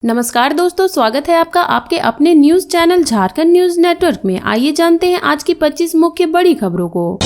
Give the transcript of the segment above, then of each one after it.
नमस्कार दोस्तों, स्वागत है आपका आपके अपने news channel Jharkhand news network में। आइए जानते हैं आज की 25 मुख्य बड़ी खबरों को।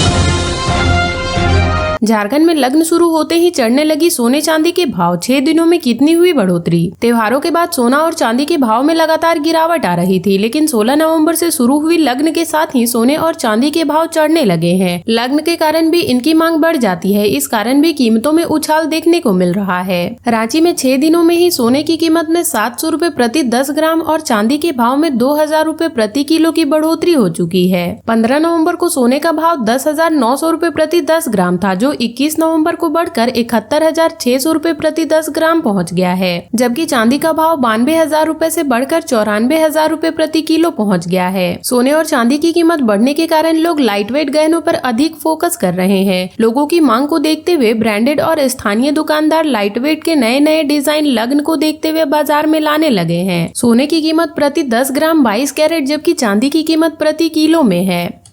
झारखंड में लग्न शुरू होते ही चढ़ने लगी सोने चांदी के भाव। 6 दिनों में कितनी हुई बढ़ोतरी। त्योहारों के बाद सोना और चांदी के भाव में लगातार गिरावट आ रही थी, लेकिन 16 नवंबर से शुरू हुई लग्न के साथ ही सोने और चांदी के भाव चढ़ने लगे हैं। लग्न के कारण भी इनकी मांग बढ़ जाती है, इस कारण भी कीमतों में उछाल देखने को मिल रहा है। रांची में 6 दिनों में ही सोने की कीमत में 700 रूपए प्रति 10 ग्राम और चांदी के भाव में 2000 रूपए प्रति किलो की बढ़ोतरी हो चुकी है। 15 नवम्बर को सोने का भाव 10,900 रूपए प्रति 10 ग्राम था, जो 21 नवंबर को बढ़कर 71,600 रूपए प्रति 10 ग्राम पहुंच गया है। जबकि चांदी का भाव 92,000 रूपए से बढ़कर 94,000 रूपए प्रति किलो पहुंच गया है। सोने और चांदी की कीमत बढ़ने के कारण लोग लाइट वेट गहनों पर अधिक फोकस कर रहे हैं। लोगों की मांग को देखते हुए ब्रांडेड और स्थानीय दुकानदार लाइट वेट के नए नए डिजाइन लग्न को देखते हुए बाजार में लाने लगे हैं। सोने की कीमत प्रति 10 ग्राम 22 कैरेट, जबकि चांदी की कीमत प्रति किलो में है।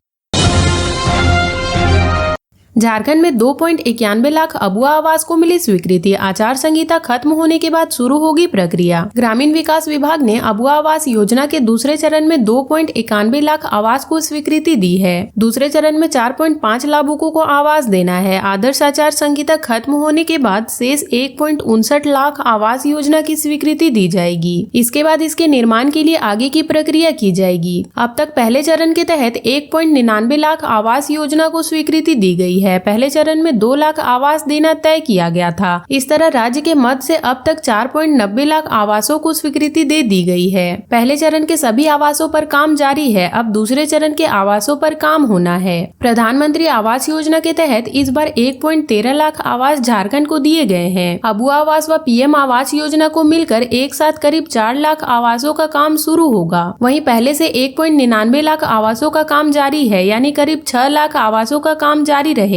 झारखंड में 2.91 लाख अबुआ आवास को मिली स्वीकृति। आचार संहिता खत्म होने के बाद शुरू होगी प्रक्रिया। ग्रामीण विकास विभाग ने अबुआ आवास योजना के दूसरे चरण में 2.91 लाख आवास को स्वीकृति दी है। दूसरे चरण में 4.5 लाभुकों को आवास देना है। आदर्श आचार संहिता खत्म होने के बाद शेष 1.59 लाख आवास योजना की स्वीकृति दी जाएगी। इसके बाद इसके निर्माण के लिए आगे की प्रक्रिया की जाएगी। अब तक पहले चरण के तहत 1.99 लाख आवास योजना को स्वीकृति दी गई है। पहले चरण में 2 लाख आवास देना तय किया गया था। इस तरह राज्य के मद से अब तक 4.90 लाख आवासों को स्वीकृति दे दी गई है। पहले चरण के सभी आवासों पर काम जारी है, अब दूसरे चरण के आवासों पर काम होना है। प्रधानमंत्री आवास योजना के तहत इस बार 1.13 लाख आवास झारखंड को दिए गए हैं। अबुआ आवास व पीएम आवास योजना को मिलकर एक साथ करीब 4 लाख आवासों का काम शुरू होगा। वहीं पहले से 1.99 लाख आवासों का काम जारी है, यानी करीब 6 लाख आवासों का काम जारी रहेगा।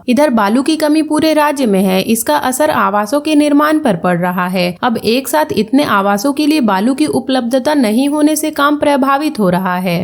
इधर बालू की कमी पूरे राज्य में है, इसका असर आवासों के निर्माण पर पड़ रहा है। अब एक साथ इतने आवासों के लिए बालू की उपलब्धता नहीं होने से काम प्रभावित हो रहा है।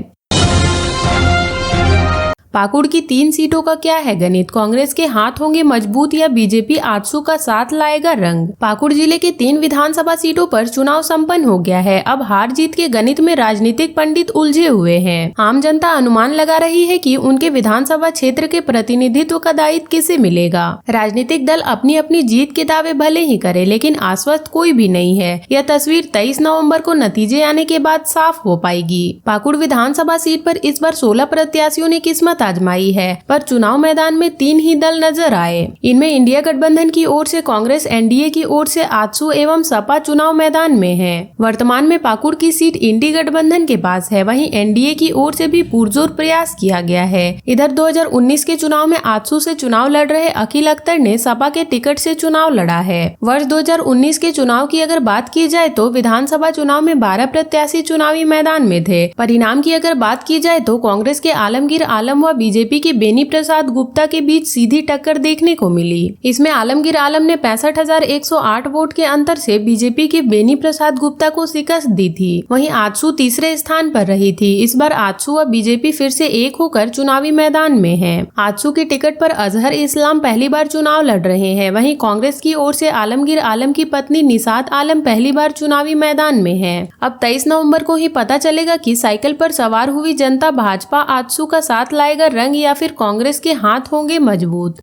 पाकुड़ की 3 सीटों का क्या है गणित। कांग्रेस के हाथ होंगे मजबूत या बीजेपी आजसू का साथ लाएगा रंग। पाकुड़ जिले के 3 विधानसभा सीटों पर चुनाव संपन्न हो गया है। अब हार जीत के गणित में राजनीतिक पंडित उलझे हुए हैं। आम जनता अनुमान लगा रही है कि उनके विधानसभा क्षेत्र के प्रतिनिधित्व का दायित्व किसे मिलेगा। राजनीतिक दल अपनी अपनी जीत के दावे भले ही करे, लेकिन आश्वस्त कोई भी नहीं है। यह तस्वीर 23 नवम्बर को नतीजे आने के बाद साफ हो पाएगी। पाकुड़ विधानसभा सीट पर इस बार 16 प्रत्याशियों ने किस्मत आजमाई है, पर चुनाव मैदान में 3 ही दल नजर आए। इनमें इंडिया गठबंधन की ओर से कांग्रेस, एनडीए की ओर से आजसू एवं सपा चुनाव मैदान में है। वर्तमान में पाकुड़ की सीट इंडी गठबंधन के पास है, वहीं एनडीए की ओर से भी पुरजोर प्रयास किया गया है। इधर 2019 के चुनाव में आजसू से चुनाव लड़ रहे अखिल अख्तर ने सपा के टिकट से चुनाव लड़ा है। वर्ष 2019 के चुनाव की अगर बात की जाए तो विधानसभा चुनाव में 12 प्रत्याशी चुनावी मैदान में थे। परिणाम की अगर बात की जाए तो कांग्रेस के आलमगीर आलम व बीजेपी के बेनी प्रसाद गुप्ता के बीच सीधी टक्कर देखने को मिली। इसमें आलमगीर आलम ने 65,108 वोट के अंतर से बीजेपी के बेनी प्रसाद गुप्ता को शिकस्त दी थी। वहीं आजसू तीसरे स्थान पर रही थी। इस बार आजसू व बीजेपी फिर से एक होकर चुनावी मैदान में है। आजसू के टिकट पर अजहर इस्लाम पहली बार चुनाव लड़ रहे हैं। वहीं कांग्रेस की ओर से आलमगीर आलम की पत्नी निसात आलम पहली बार चुनावी मैदान में है। अब 23 नवम्बर को ही पता चलेगा कि साइकिल पर सवार हुई जनता भाजपा आजसू का साथ लाएगा रंग या फिर कांग्रेस के हाथ होंगे मजबूत।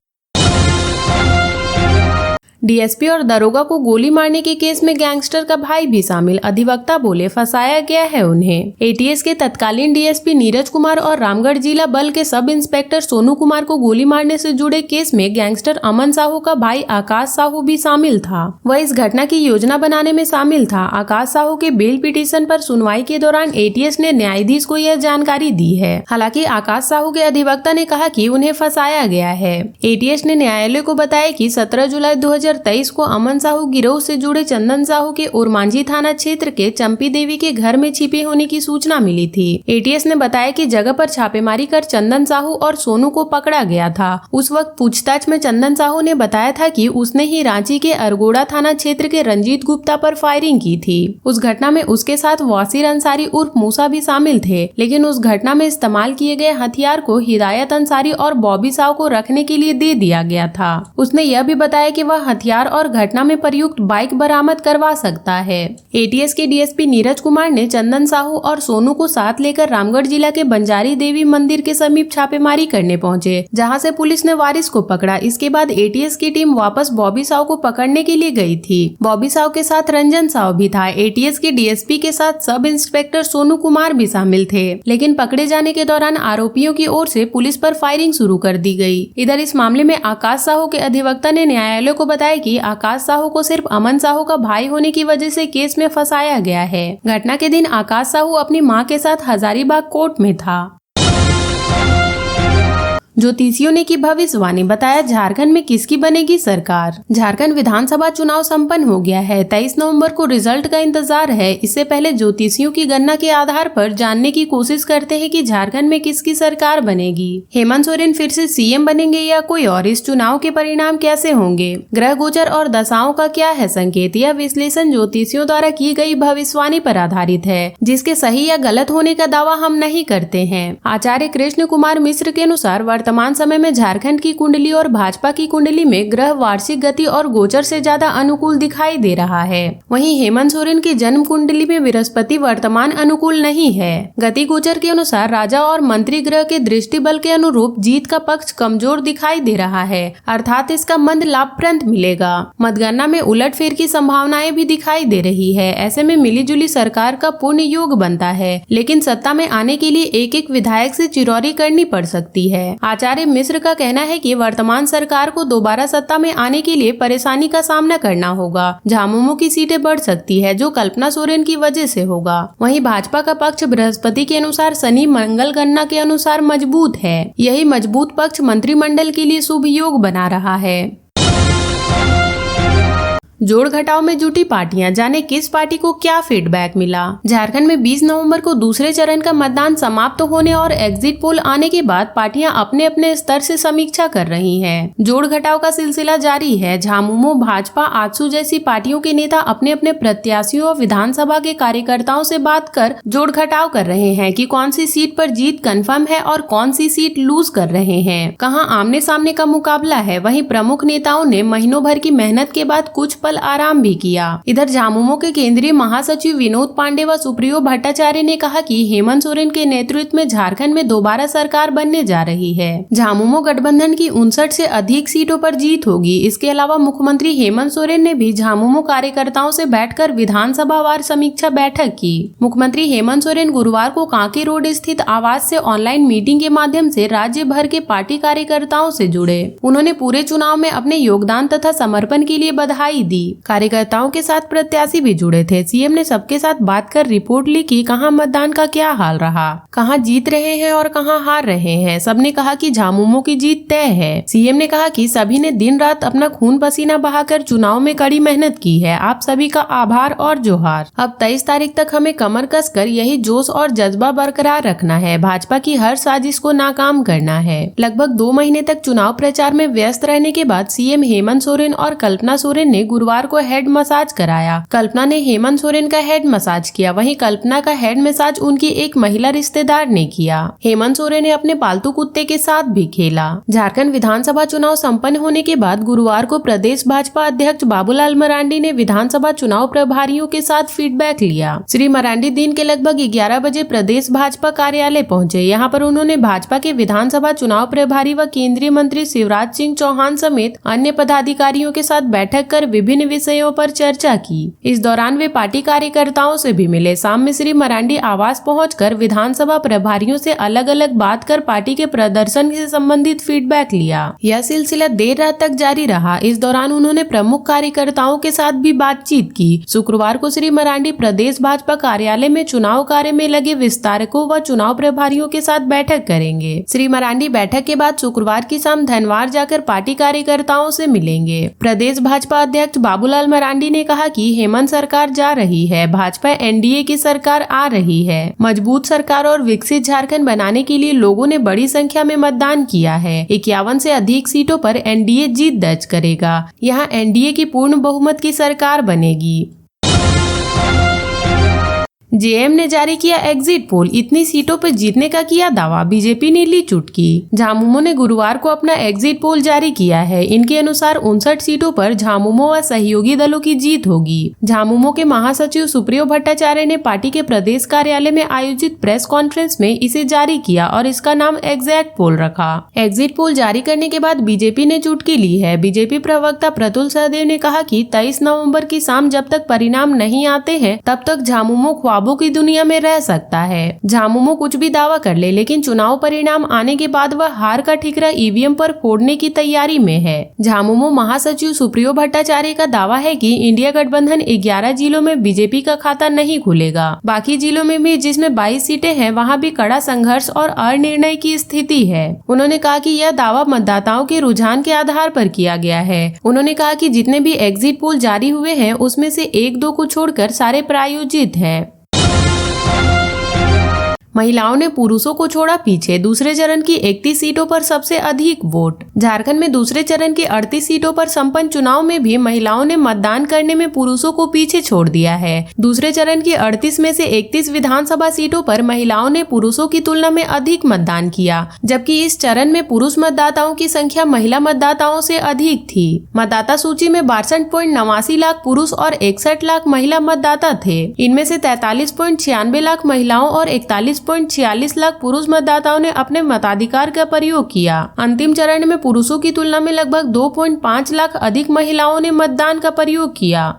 डीएसपी और दरोगा को गोली मारने के केस में गैंगस्टर का भाई भी शामिल। अधिवक्ता बोले फंसाया गया है उन्हें। एटीएस के तत्कालीन डीएसपी नीरज कुमार और रामगढ़ जिला बल के सब इंस्पेक्टर सोनू कुमार को गोली मारने से जुड़े केस में गैंगस्टर अमन साहू का भाई आकाश साहू भी शामिल था। वह इस घटना की योजना बनाने में शामिल था। आकाश साहू के बेल पिटीशन पर सुनवाई के दौरान एटीएस ने न्यायाधीश को यह जानकारी दी है। हालांकि आकाश साहू के अधिवक्ता ने कहा कि उन्हें फंसाया गया है। एटीएस ने न्यायालय को बताया कि 17 जुलाई 2023 को अमन साहू गिरोह से जुड़े चंदन साहू के ओरमांझी थाना क्षेत्र के चंपी देवी के घर में छिपे होने की सूचना मिली थी। एटीएस ने बताया कि जगह पर छापेमारी कर चंदन साहू और सोनू को पकड़ा गया था। उस वक्त पूछताछ में चंदन साहू ने बताया था कि उसने ही रांची के अरगोड़ा थाना क्षेत्र के रंजीत गुप्ता पर फायरिंग की थी। उस घटना में उसके साथ वासिर अंसारी उर्फ मूसा भी शामिल थे, लेकिन उस घटना में इस्तेमाल किए गए हथियार को हिदायत अंसारी और बॉबी साहू को रखने के लिए दे दिया गया था। उसने यह भी बताया कि वह हथियार और घटना में प्रयुक्त बाइक बरामद करवा सकता है। एटीएस के डीएसपी नीरज कुमार ने चंदन साहू और सोनू को साथ लेकर रामगढ़ जिला के बंजारी देवी मंदिर के समीप छापेमारी करने पहुंचे, जहां से पुलिस ने वारिस को पकड़ा। इसके बाद एटीएस की टीम वापस बॉबी साहू को पकड़ने के लिए गई थी। बॉबी साहू के साथ रंजन साहू भी था। एटीएस के डीएसपी के साथ सब इंस्पेक्टर सोनू कुमार भी शामिल थे, लेकिन पकड़े जाने के दौरान आरोपियों की ओर से पुलिस पर फायरिंग शुरू कर दी गई। इधर इस मामले में आकाश साहू के अधिवक्ता ने न्यायालय को बताया कि आकाश साहू को सिर्फ अमन साहू का भाई होने की वजह से केस में फंसाया गया है। घटना के दिन आकाश साहू अपनी मां के साथ हजारीबाग कोर्ट में था। ज्योतिषियों ने की भविष्यवाणी, बताया झारखंड में किसकी बनेगी सरकार। झारखंड विधानसभा चुनाव संपन्न हो गया है। 23 नवंबर को रिजल्ट का इंतजार है। इससे पहले ज्योतिषियों की गणना के आधार पर जानने की कोशिश करते हैं कि झारखंड में किसकी सरकार बनेगी। हेमंत सोरेन फिर से सीएम बनेंगे या कोई और। इस चुनाव के परिणाम कैसे होंगे, ग्रह गोचर और दशाओं का क्या है संकेत। यह विश्लेषण ज्योतिषियों द्वारा की गई भविष्यवाणी पर आधारित है, जिसके सही या गलत होने का दावा हम नहीं करते हैं। आचार्य कृष्ण कुमार मिश्र के अनुसार वर्तमान समय में झारखंड की कुंडली और भाजपा की कुंडली में ग्रह वार्षिक गति और गोचर से ज्यादा अनुकूल दिखाई दे रहा है। वहीं हेमंत सोरेन की जन्म कुंडली में बृहस्पति वर्तमान अनुकूल नहीं है। गति गोचर के अनुसार राजा और मंत्री ग्रह के दृष्टि बल के अनुरूप जीत का पक्ष कमजोर दिखाई दे रहा है, अर्थात इसका मंद लाभप्रद मिलेगा। मतगणना में उलटफेर की संभावनाएं भी दिखाई दे रही है। ऐसे में मिलीजुली सरकार का पूर्ण योग बनता है, लेकिन सत्ता में आने के लिए एक एक विधायक से चिरौरी करनी पड़ सकती है। आचार्य मिश्र का कहना है कि वर्तमान सरकार को दोबारा सत्ता में आने के लिए परेशानी का सामना करना होगा। झामुमो की सीटें बढ़ सकती है, जो कल्पना सोरेन की वजह से होगा। वहीं भाजपा का पक्ष बृहस्पति के अनुसार शनि मंगल गणना के अनुसार मजबूत है। यही मजबूत पक्ष मंत्रिमंडल के लिए शुभ योग बना रहा है। जोड़ घटाव में जुटी पार्टियां, जाने किस पार्टी को क्या फीडबैक मिला। झारखंड में 20 नवंबर को दूसरे चरण का मतदान समाप्त होने और एग्जिट पोल आने के बाद पार्टियां अपने अपने स्तर से समीक्षा कर रही हैं। जोड़ घटाव का सिलसिला जारी है। झामुमो, भाजपा, आजसू जैसी पार्टियों के नेता अपने अपने प्रत्याशियों और विधानसभा के कार्यकर्ताओं से बात कर जोड़ घटाव कर रहे हैं कि कौन सी सीट पर जीत कंफर्म है और कौन सी सीट लूज कर रहे हैं, कहां आमने सामने का मुकाबला है। वहीं प्रमुख नेताओं ने महीनों भर की मेहनत के बाद कुछ आराम भी किया। इधर झामुमो के केंद्रीय महासचिव विनोद पांडे व सुप्रियो भट्टाचार्य ने कहा कि हेमंत सोरेन के नेतृत्व में झारखंड में दोबारा सरकार बनने जा रही है। झामुमो गठबंधन की 59 से अधिक सीटों पर जीत होगी। इसके अलावा मुख्यमंत्री हेमंत सोरेन ने भी झामुमो कार्यकर्ताओं से बैठकर विधानसभा वार समीक्षा बैठक की। मुख्यमंत्री हेमंत सोरेन गुरुवार को कांके रोड स्थित आवास से ऑनलाइन मीटिंग के माध्यम से राज्य भर के पार्टी कार्यकर्ताओं से जुड़े। उन्होंने पूरे चुनाव में अपने योगदान तथा समर्पण के लिए बधाई दी। कार्यकर्ताओं के साथ प्रत्याशी भी जुड़े थे। सीएम ने सबके साथ बात कर रिपोर्ट ली कि कहां मतदान का क्या हाल रहा, कहां जीत रहे हैं और कहां हार रहे हैं। सबने कहा कि झामुमो की जीत तय है। सीएम ने कहा कि सभी ने दिन रात अपना खून पसीना बहाकर चुनाव में कड़ी मेहनत की है। आप सभी का आभार और जोहार। अब 23 तारीख तक हमें कमर कसकर यही जोश और जज्बा बरकरार रखना है। भाजपा की हर साजिश को नाकाम करना है। लगभग 2 महीने तक चुनाव प्रचार में व्यस्त रहने के बाद सीएम हेमंत सोरेन और कल्पना सोरेन ने गुरुवार को हेड मसाज कराया। कल्पना ने हेमंत सोरेन का हेड मसाज किया। वहीं कल्पना का हेड मसाज उनकी एक महिला रिश्तेदार ने किया। हेमंत सोरेन ने अपने पालतू कुत्ते के साथ भी खेला। झारखंड विधानसभा चुनाव संपन्न होने के बाद गुरुवार को प्रदेश भाजपा अध्यक्ष बाबूलाल मरांडी ने विधानसभा चुनाव प्रभारियों के साथ फीडबैक लिया। श्री मरांडी दिन के लगभग 11 बजे प्रदेश भाजपा कार्यालय पहुंचे। यहां पर उन्होंने भाजपा के विधानसभा चुनाव प्रभारी व केंद्रीय मंत्री शिवराज सिंह चौहान समेत अन्य पदाधिकारियों के साथ बैठक कर विभिन्न विषयों पर चर्चा की। इस दौरान वे पार्टी कार्यकर्ताओं से भी मिले। शाम में श्री मरांडी आवास पहुंचकर विधानसभा प्रभारियों से अलग अलग बात कर पार्टी के प्रदर्शन से संबंधित फीडबैक लिया। यह सिलसिला देर रात तक जारी रहा। इस दौरान उन्होंने प्रमुख कार्यकर्ताओं के साथ भी बातचीत की। शुक्रवार को श्री मरांडी प्रदेश भाजपा कार्यालय में चुनाव कार्य में लगे विस्तारकों व चुनाव प्रभारियों के साथ बैठक करेंगे। श्री मरांडी बैठक के बाद शुक्रवार की शाम धनवार जाकर पार्टी कार्यकर्ताओं से मिलेंगे। प्रदेश भाजपा अध्यक्ष बाबूलाल मरांडी ने कहा कि हेमंत सरकार जा रही है, भाजपा एनडीए की सरकार आ रही है। मजबूत सरकार और विकसित झारखंड बनाने के लिए लोगों ने बड़ी संख्या में मतदान किया है। 51 से अधिक सीटों पर एनडीए जीत दर्ज करेगा। यहां एनडीए की पूर्ण बहुमत की सरकार बनेगी। जेएम ने जारी किया एग्जिट पोल, इतनी सीटों पर जीतने का किया दावा, बीजेपी ने ली चुटकी। झामुमो ने गुरुवार को अपना एग्जिट पोल जारी किया है। इनके अनुसार 59 सीटों पर झामुमो व सहयोगी दलों की जीत होगी। झामुमो के महासचिव सुप्रियो भट्टाचार्य ने पार्टी के प्रदेश कार्यालय में आयोजित प्रेस कॉन्फ्रेंस में इसे जारी किया और इसका नाम एग्जैक्ट पोल रखा। एग्जिट पोल जारी करने के बाद बीजेपी ने चुटकी ली है। बीजेपी प्रवक्ता प्रतुल सहदेव ने कहा कि 23 नवंबर की शाम जब तक परिणाम नहीं आते हैं तब तक झामुमो ख्वाबों की दुनिया में रह सकता है। झामुमो कुछ भी दावा कर ले, लेकिन चुनाव परिणाम आने के बाद वह हार का ठिकरा ईवीएम पर फोड़ने की तैयारी में है। झामुमो महासचिव सुप्रियो भट्टाचार्य का दावा है कि इंडिया गठबंधन 11 जिलों में बीजेपी का खाता नहीं खुलेगा। बाकी जिलों में भी, जिसमें 22 सीटें हैं, वहां भी कड़ा संघर्ष और अनिर्णय की स्थिति है। उन्होंने कहा कि यह दावा मतदाताओं के रुझान के आधार पर किया गया है। उन्होंने कहा कि जितने भी एग्जिट पोल जारी हुए हैं उसमें से 1-2 को छोड़कर सारे प्रायोजित हैं। महिलाओं ने पुरुषों को छोड़ा पीछे, दूसरे चरण की 31 सीटों पर सबसे अधिक वोट। झारखंड में दूसरे चरण की 38 सीटों पर संपन्न चुनाव में भी महिलाओं ने मतदान करने में पुरुषों को पीछे छोड़ दिया है। दूसरे चरण की 38 में से 31 विधानसभा सीटों पर महिलाओं ने पुरुषों की तुलना में अधिक मतदान किया, जबकि इस चरण में पुरुष मतदाताओं की संख्या महिला मतदाताओं से अधिक थी। मतदाता सूची में 62.89 लाख पुरुष और 61 लाख महिला मतदाता थे। इनमें से 43.96 लाख महिलाओं और 41.46 लाख पुरुष मतदाताओं ने अपने मताधिकार का प्रयोग किया। अंतिम चरण में पुरुषों की तुलना में लगभग 2.5 लाख अधिक महिलाओं ने मतदान का प्रयोग किया।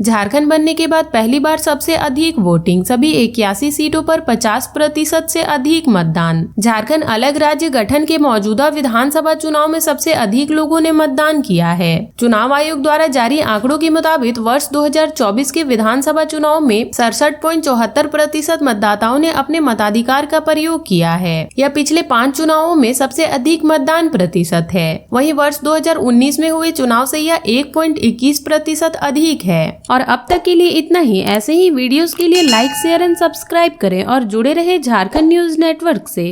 झारखंड बनने के बाद पहली बार सबसे अधिक वोटिंग, सभी 81 सीटों पर 50% से अधिक मतदान। झारखंड अलग राज्य गठन के मौजूदा विधानसभा चुनाव में सबसे अधिक लोगों ने मतदान किया है। चुनाव आयोग द्वारा जारी आंकड़ों के मुताबिक वर्ष 2024 के विधानसभा चुनाव में 67.74% मतदाताओं ने अपने मताधिकार का प्रयोग किया है। यह पिछले 5 चुनावों में सबसे अधिक मतदान प्रतिशत है। वहीं वर्ष 2019 में हुए चुनाव से यह 1.21% अधिक है। और अब तक के लिए इतना ही। ऐसे ही वीडियोस के लिए लाइक, शेयर एंड सब्सक्राइब करें और जुड़े रहे झारखंड न्यूज नेटवर्क से।